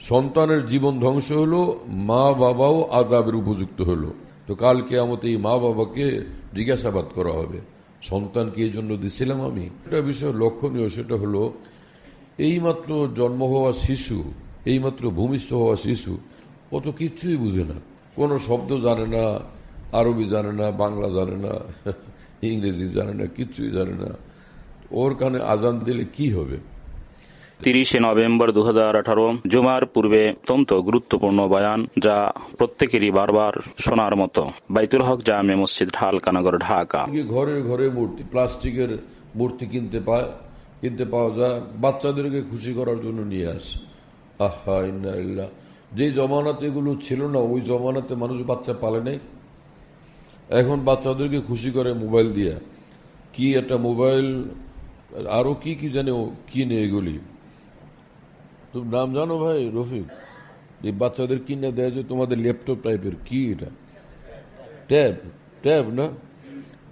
সন্তানের জীবন ধ্বংস হলো, মা বাবাও আযাবের উপযুক্ত হলো। তো কাল কিয়ামতে এই মা বাবাকে জিজ্ঞাসাবাদ করা হবে, সন্তানকে এই জন্য দিছিলাম আমি। একটা বিষয় লক্ষণীয়, সেটা হলো এইমাত্র জন্ম হওয়া শিশু, এইমাত্র ভূমিষ্ঠ হওয়া শিশু, ও তো কিচ্ছুই বুঝে না, কোনো শব্দ জানে না, আরবি জানে না, বাংলা জানে না, ইংরেজি জানে না, কিচ্ছুই জানে না। ওর কানে আজান দিলে কি হবে? 30 নভেম্বর 2018 জুমার পূর্বে অত্যন্ত গুরুত্বপূর্ণ বয়ান, যা প্রত্যেকেরই বারবার শোনার মতো। বাইতুল হক জামে মসজিদ, ঢালকানগর, ঢাকা। ঘরে ঘরে মূর্তি, প্লাস্টিকের মূর্তি কিনতে পাওয়া যায়, বাচ্চাদেরকে খুশি করার জন্য নিয়ে আসে। আহা ইন্না লিল্লাহ। যে জমানাতে এগুলো ছিল না, ওই জমানাতে মানুষ বাচ্চা পালে নাই। এখন বাচ্চাদেরকে খুশি করে মোবাইল দিয়ে, কি একটা মোবাইল, আরো কি কি জানে কিনে এগুলি। তুমি নাম জানো ভাই রফিক? এই বাচ্চাদের কিনে দেয় যে তোমাদের ল্যাপটপ টাইপের, কি এটা? ট্যাব না?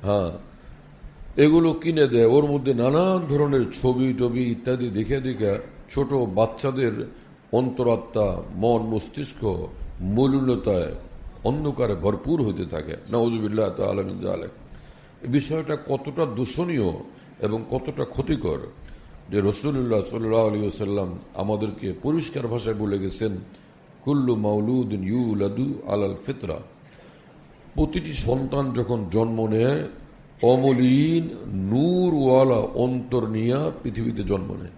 হ্যাঁ, এগুলো কিনে দেয়। ওর মধ্যে নানান ধরনের ছবি টবি ইত্যাদি দেখে দেখে ছোট বাচ্চাদের অন্তরাত্মা, মন, মস্তিষ্ক মলিনতায়, অন্ধকারে ভরপুর হতে থাকে। নাউযুবিল্লাহ তাআলা মিন যালিক। এই বিষয়টা কতটা দূষণীয় এবং কতটা ক্ষতিকর, যে রাসূলুল্লাহ সাল্লাল্লাহু আলাইহি ওয়াসাল্লাম আমাদেরকে পরিষ্কার ভাষায় বলে গেছেন, কুল্লু মাউলুদিন ইউলাদু আলাল ফিতরা। প্রতিটি সন্তান যখন জন্ম নেয়, অমলিন নূরওয়ালা অন্তর নিয়ে পৃথিবীতে জন্ম নেয়।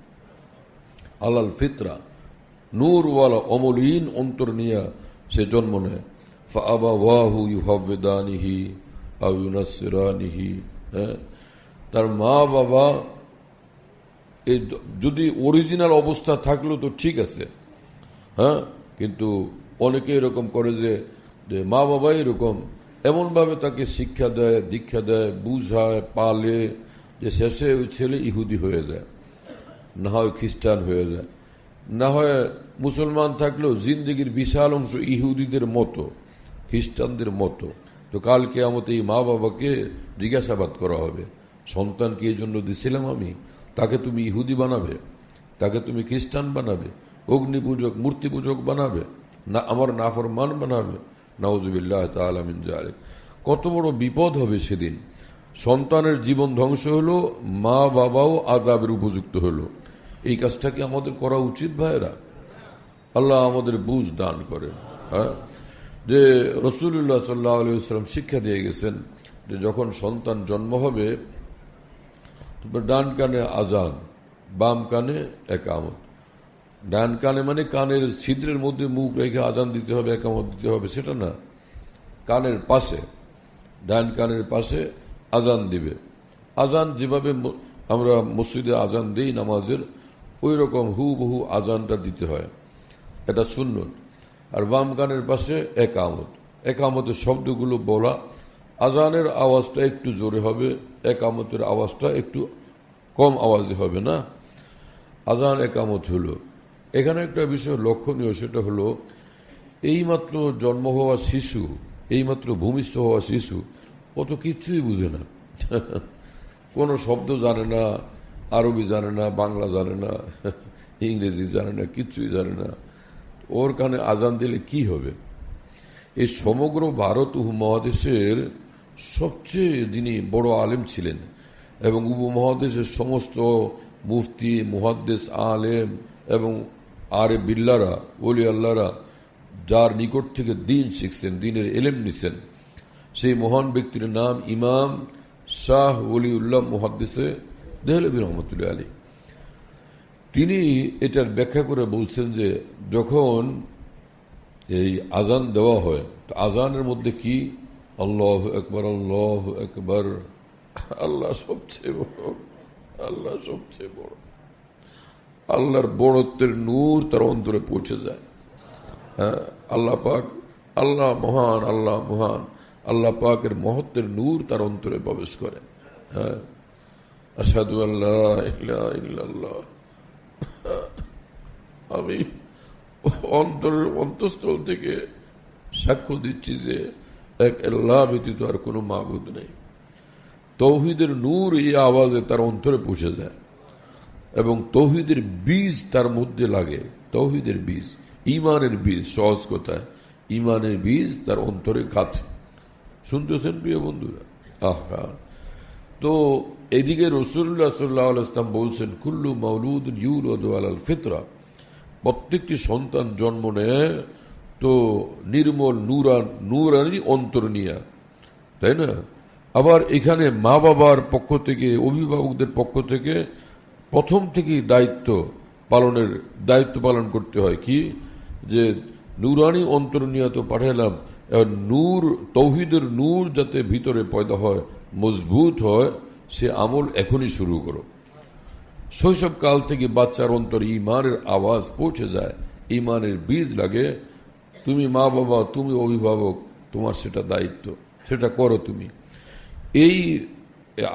আলাল ফিতরা, নূরওয়ালা অমলিন অন্তর নিয়ে সে জন্ম নেয়। ফাআবাওয়াহু ইউহাওয়িদানিহি আও ইউনাসসিরানিহি। তার মা বাবা এই যদি অরিজিনাল অবস্থা থাকলো তো ঠিক আছে, হ্যাঁ, কিন্তু অনেকে এরকম করে যে মা বাবা এরকম, এমনভাবে তাকে শিক্ষা দেয়, দীক্ষা দেয়, বুঝায়, পালে, যে শেষে ওই ছেলে ইহুদি হয়ে যায়, না হয় খ্রিস্টান হয়ে যায়, না হয় মুসলমান থাকলেও জিন্দগির বিশাল অংশ ইহুদিদের মতো, খ্রিস্টানদের মতো। তো কাল কিয়ামতে এই মা বাবাকে জিজ্ঞাসাবাদ করা হবে, সন্তানকে এই জন্য দিছিলাম আমি, তাকে তুমি ইহুদি বানাবে, তাকে তুমি খ্রিস্টান বানাবে, অগ্নি পূজক, মূর্তি পূজক বানাবে, না আমার নাফরমান বানাবে। নাউযুবিল্লাহ তাআলা মিন যালিক। কত বড় বিপদ হবে সেদিন। সন্তানের জীবন ধ্বংস হলো, মা বাবাও আযাবের উপযুক্ত হলো। এই কাজটা কি আমাদের করা উচিত ভাইরা? আল্লাহ আমাদের বুঝ দান করেন। হ্যাঁ, যে রাসূলুল্লাহ সাল্লাল্লাহু আলাইহি ওয়াসাল্লাম শিক্ষা দিয়ে গেছেন যে যখন সন্তান জন্ম হবে, ডান কানে আজান, বাম কানে একামত। ডান কানে মানে কানের ছিদ্রের মধ্যে মুখ রেখে আজান দিতে হবে, একামত দিতে হবে, সেটা না। কানের পাশে, ডান কানের পাশে আজান দিবে। আজান যেভাবে আমরা মসজিদে আজান দিই নামাজের, ওই রকম হুবহু আজানটা দিতে হয়, এটা সুন্নত। আর বাম কানের পাশে একামত। একামতের শব্দগুলো বলা, আজানের আওয়াজটা একটু জোরে হবে, একামতের আওয়াজটা একটু কম আওয়াজে হবে, না? আজান একামত হলো। এখানে একটা বিষয় লক্ষণীয়, সেটা হলো এইমাত্র জন্ম হওয়া শিশু, এইমাত্র ভূমিষ্ঠ হওয়া শিশু, ও তো কিচ্ছুই বুঝে না, কোনো শব্দ জানে না, আরবি জানে না, বাংলা জানে না, ইংরেজি জানে না, কিচ্ছুই জানে না। ওর কানে আজান দিলে কি হবে? এই সমগ্র ভারত উপমহাদেশের সবচেয়ে যিনি বড় আলেম ছিলেন, এবং উপমহাদেশের সমস্ত মুফতি, মুহাদ্দিস, আলেম এবং আরে বিল্লারা, ওলি আল্লাহরা, যার নিকট থেকে দিন শিখছেন, দিনের এলেম নিছেন, সেই মহান ব্যক্তির নাম ইমাম শাহ ওলিউল্লাহ মুহাদ্দিসে দেহলভী রহমতুল্লাহ আলী। তিনি এটার ব্যাখ্যা করে বলছেন যে যখন এই আজান দেওয়া হয়, তো আজানের মধ্যে কি আল্লাহু আকবার, আল্লাহু আকবার, আল্লাহ সবচেয়ে বড়, আল্লাহ সবচেয়ে বড়, আল্লাহর বড়ত্বের নূর তার অন্তরে পৌঁছে যায়। হ্যাঁ, আল্লাহ পাক, আল্লাহ মহান, আল্লাহ মহান, আল্লাহ পাকের মহত্বের নূর তার অন্তরে প্রবেশ করে। হ্যাঁ, আশহাদু আল্লা ইলাহা ইল্লাল্লাহ, আমি অন্তরের অন্তঃস্থল থেকে সাক্ষ্য দিচ্ছি যে এক আল্লাহ ব্যতীত আর কোনো মাবুদ নেই। তৌহিদের নূর এই আওয়াজে তার অন্তরে পৌঁছে যায়, এবং তৌহিদের বীজ তার মধ্যে লাগে, তৌহিদের বীজ, ইমানের বীজ, সহজ কথায় ইমানের বীজ তার অন্তরে গাঁথে। শুনতেছেন প্রিয় বন্ধুরা? আহা, তো এদিকে রাসূলুল্লাহ সাল্লাল্লাহু আলাইহি ওয়াসাল্লাম বলছেন, কুল্লু মাউলুদিন ইউলাদু আলাল ফিতরা, প্রত্যেকটি সন্তান জন্ম নেয় তো নির্মল নূরানি অন্তর নিয়ে, তাই না? আবার এখানে মা বাবার পক্ষ থেকে, অভিভাবকদের পক্ষ থেকে প্রথম থেকেই দায়িত্ব পালন করতে হয় কি, যে নূরানি অন্তর নিয়ে তো পাঠালাম, নূর, তৌহিদের নূর যাতে ভিতরে পয়দা হয়, মজবুত হয়, সে আমল এখনই শুরু করো। শৈশবকাল থেকে বাচ্চার অন্তর ইমানের আওয়াজ পৌঁছে যায়, ইমানের বীজ লাগে। তুমি মা বাবা, তুমি অভিভাবক, তোমার সেটা দায়িত্ব, সেটা করো তুমি। এই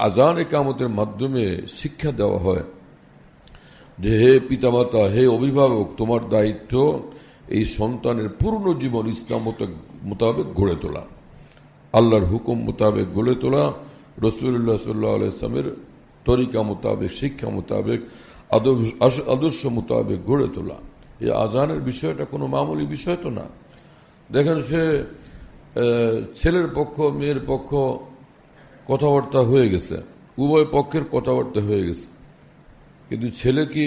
আজান ইকামতের মাধ্যমে শিক্ষা দেওয়া হয় যে হে পিতামাতা, হে অভিভাবক, তোমার দায়িত্ব এই সন্তানের পূর্ণ জীবন ইসলাম মোতাবেক গড়ে তোলা, আল্লাহর হুকুম মোতাবেক গড়ে তোলা, রাসূলুল্লাহ সাল্লাল্লাহু আলাইহি ওয়াসাল্লামের তরিকা মোতাবেক, শিক্ষা মোতাবেক, আদর্শ মোতাবেক গড়ে তোলা। এই আজানের বিষয়টা কোনো মামুলি বিষয় তো না। দেখেন, সে ছেলের পক্ষ মেয়ের পক্ষ কথাবার্তা হয়ে গেছে, উভয় পক্ষের কথাবার্তা হয়ে গেছে, কিন্তু ছেলে কি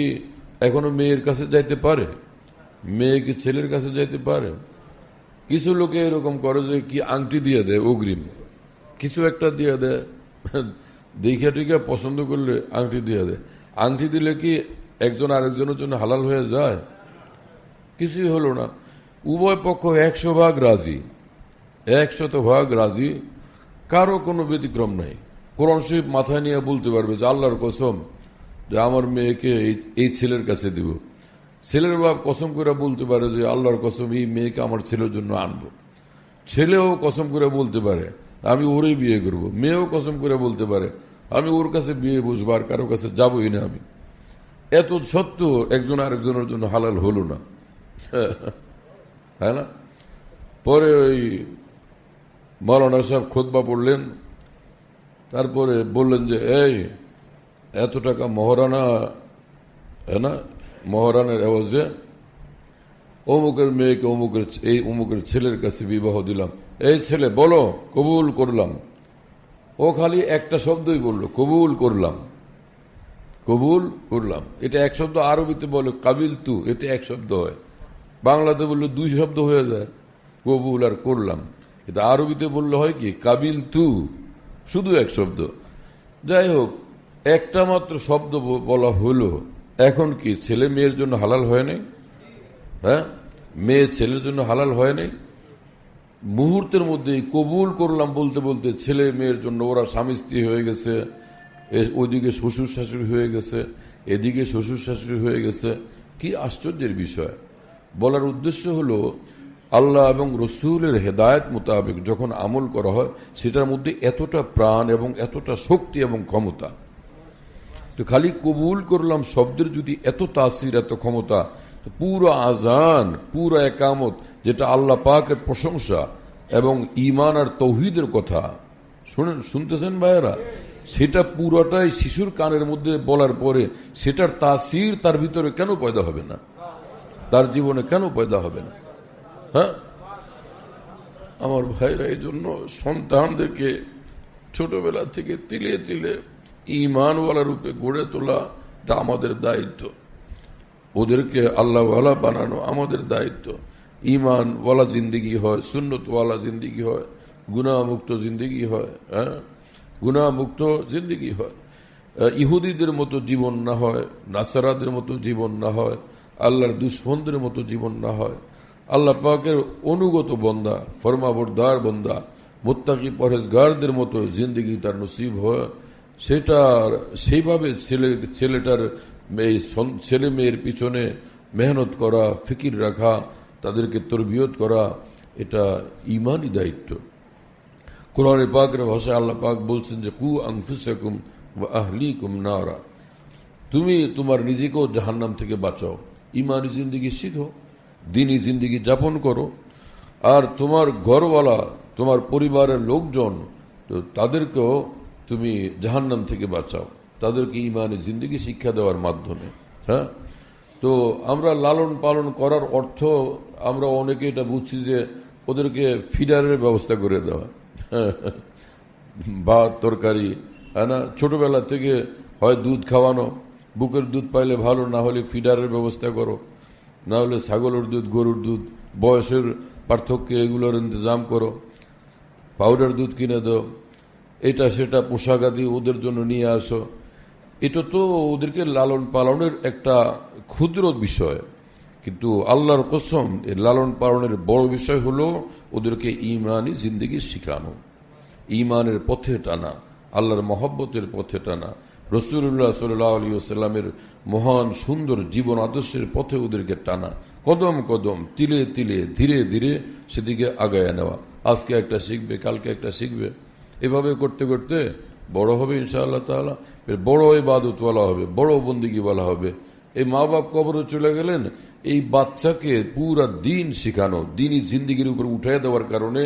এখনো মেয়ের কাছে যাইতে পারে? মেয়ে কি ছেলের কাছে যাইতে পারে? কিছু লোকে এরকম করে যে কি আংটি দিয়ে দেয়, অগ্রিম কিছু একটা দিয়ে দেয়, দেখা টিকা পছন্দ করলে আংটি দিয়ে দেয়। আংটি দিলে কি একজন আরেকজনের জন্য হালাল হয়ে যায়? কিছুই হলো না। উভয় পক্ষ 100% রাজি, 100% রাজি, কারো কোনো ব্যতিক্রম নাই। কোরআন শরীফ মাথায় নিয়ে বলতে পারবে যে আল্লাহর কসম যে আমার মেয়েকে এই ছেলের কাছে দিব। ছেলের বাপ কসম করে বলতে পারে যে আল্লাহর কসম এই মেয়েকে আমার ছেলের জন্য আনবো। ছেলেও কসম করে বলতে পারে আমি ওরই বিয়ে করব। মেয়েও কসম করে বলতে পারে আমি ওর কাছে বিয়ে বসবো, আর কারো কাছে যাবোই না আমি। এত সত্ত্বেও একজন আরেকজনের জন্য হালাল হলো না, হ্যাঁ না? পরে ওই মাওলানা সাহেব খুতবা পড়লেন, তারপরে বললেন যে এই এত টাকা মহারানা, হ্যাঁ না, মহারানের এওয়াজে অমুকের মেয়েকে অমুকের ছেলের কাছে বিবাহ দিলাম। এই ছেলে বলো কবুল করলাম। ও খালি একটা শব্দই বলল, কবুল করলাম, কবুল করলাম। এটা এক শব্দ। আরবিতে বলে কাবিল তু, এতে এক শব্দ হয়। বাংলাতে বললে 2 শব্দ হয়ে যায়, কবুল আর করলাম। এটা আরবিতে বললে হয় কি কাবিল তু, শুধু এক শব্দ। যাই হোক, একটা মাত্র শব্দ বলা হলো। এখন কি ছেলে মেয়ের জন্য হালাল হয় নাই? হ্যাঁ, মেয়ে ছেলের জন্য হালাল হয় নাই। মুহূর্তের মধ্যে কবুল করলাম বলতে বলতে ছেলে মেয়ের জন্য ওরা স্বামী স্ত্রী হয়ে গেছে, ওইদিকে শ্বশুর শাশুড়ি হয়ে গেছে, এদিকে শ্বশুর শাশুড়ি হয়ে গেছে। কি আশ্চর্যের বিষয়! বলার উদ্দেশ্য হলো আল্লাহ এবং রসুলের হেদায়েত মোতাবেক যখন আমল করা হয় সেটার মধ্যে এতটা প্রাণ এবং এতটা শক্তি এবং ক্ষমতা। তো খালি কবুল করলাম শব্দের যদি এত তাসির, এত ক্ষমতা, পুরো আজান, পুরো একামত, যেটা আল্লাহ পাকের প্রশংসা এবং ঈমান আর তৌহিদের কথা শুনতেছেন ভাইয়েরা, সেটা পুরোটাই শিশুর কানের মধ্যে বলার পরে সেটার তাসির তার ভিতরে কেন পয়দা হবে না? তার জীবনে কেন পয়দা হবে না? হ্যাঁ আমার ভাইরা, এই জন্য সন্তানদেরকে ছোটবেলা থেকে তিলে তিলে ঈমানওয়ালা রূপে গড়ে তোলা এটা আমাদের দায়িত্ব। ওদেরকে আল্লাহওয়ালা বানানো আমাদের দায়িত্ব। ঈমানওয়ালা জিন্দিগি হয়, সুন্নতওয়ালা জিন্দিগি হয়, গুনাহমুক্ত জিন্দিগি হয়। হ্যাঁ, গুনাহমুক্ত জিন্দিগি হয়। ইহুদিদের মতো জীবন না হয়, নাসারাদের মতো জীবন না হয়, আল্লাহর দুশমনদের মতো জীবন না হয়। আল্লাহ পাকের অনুগত বন্দা, ফরমাবরদার বন্দা, মুত্তাকি পরহেজগারদের মতো জিন্দিগি তার নসিব হয়। সেটার সেইভাবে ছেলেটার ছেলে মেয়ের পিছনে মেহনত করা, ফিকির রাখা, তাদেরকে তরবিয়ত করা, এটা ঈমানি দায়িত্ব। কোরআনে পাকের ভাষায় আল্লাহ পাক বলছেন যে কু আনফুসাকুম ওয়া আহলিকুম নারা, তুমি তোমার নিজেকেও জাহান্নাম থেকে বাঁচাও, ঈমানি জিন্দিগি শিখো, দ্বীনি জিন্দিগি যাপন করো, আর তোমার ঘরওয়ালা, তোমার পরিবারের লোকজন, তো তাদেরকেও তুমি জাহান্নাম থেকে বাঁচাও, তাদেরকে ঈমানি জিন্দিগি শিক্ষা দেওয়ার মাধ্যমে। হ্যাঁ, তো আমরা লালন পালন করার অর্থ আমরা অনেকে এটা বুঝছি যে ওদেরকে ফিডারের ব্যবস্থা করে দেওয়া, ভাত তরকারি, হ্যাঁ না, ছোটবেলা থেকে হয় দুধ খাওয়ানো, বুকের দুধ পাইলে ভালো, না হলে ফিডারের ব্যবস্থা করো, না হলে ছাগলের দুধ, গরুর দুধ, বয়সের পার্থক্যে এগুলোর ইন্তজাম করো, পাউডার দুধ কিনে দাও, এটা সেটা পোশাক আদি ওদের জন্য নিয়ে আসো। এটা তো ওদেরকে লালন পালনের একটা ক্ষুদ্র বিষয়, কিন্তু আল্লাহর কসম এর লালন পালনের বড় বিষয় হলো ওদেরকে ইমানি জিন্দেগি শিখানো, ইমানের পথে টানা, আল্লাহর মহব্বতের পথে টানা, রসুল্লাহ সাল্লাল্লাহু আলাইহি ওয়াসাল্লামের মহান সুন্দর জীবন আদর্শের পথে ওদেরকে টানা, কদম কদম তিলে তিলে ধীরে ধীরে সেদিকে আগায় নেওয়া। আজকে একটা শিখবে, কালকে একটা শিখবে, এভাবে করতে করতে বড় হবে ইনশাআল্লাহ তাআলা। বড় ইবাদতওয়ালা হবে, বড় বন্দিগিওয়ালা হবে। এই মা বাপ কবরে চলে গেলেন, এই বাচ্চাকে পুরা দিন শিখানো, দিনই জিন্দিগির উপর উঠাই দেওয়ার কারণে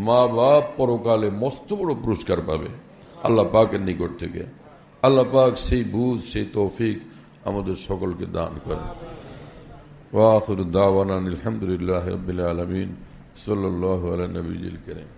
মা বাপ পরকালে মস্ত বড় পুরস্কার পাবে আল্লাহ পাকের নিকট থেকে। আল্লাহ পাক সেই বুঝ, সেই তৌফিক আমাদের সকলকে দান করেন। ওয়া আখিরু দাওয়ানা আলহামদুলিল্লাহি রাব্বিল আলামিন। সাল্লাল্লাহু আলা নবিয়িল কারীম।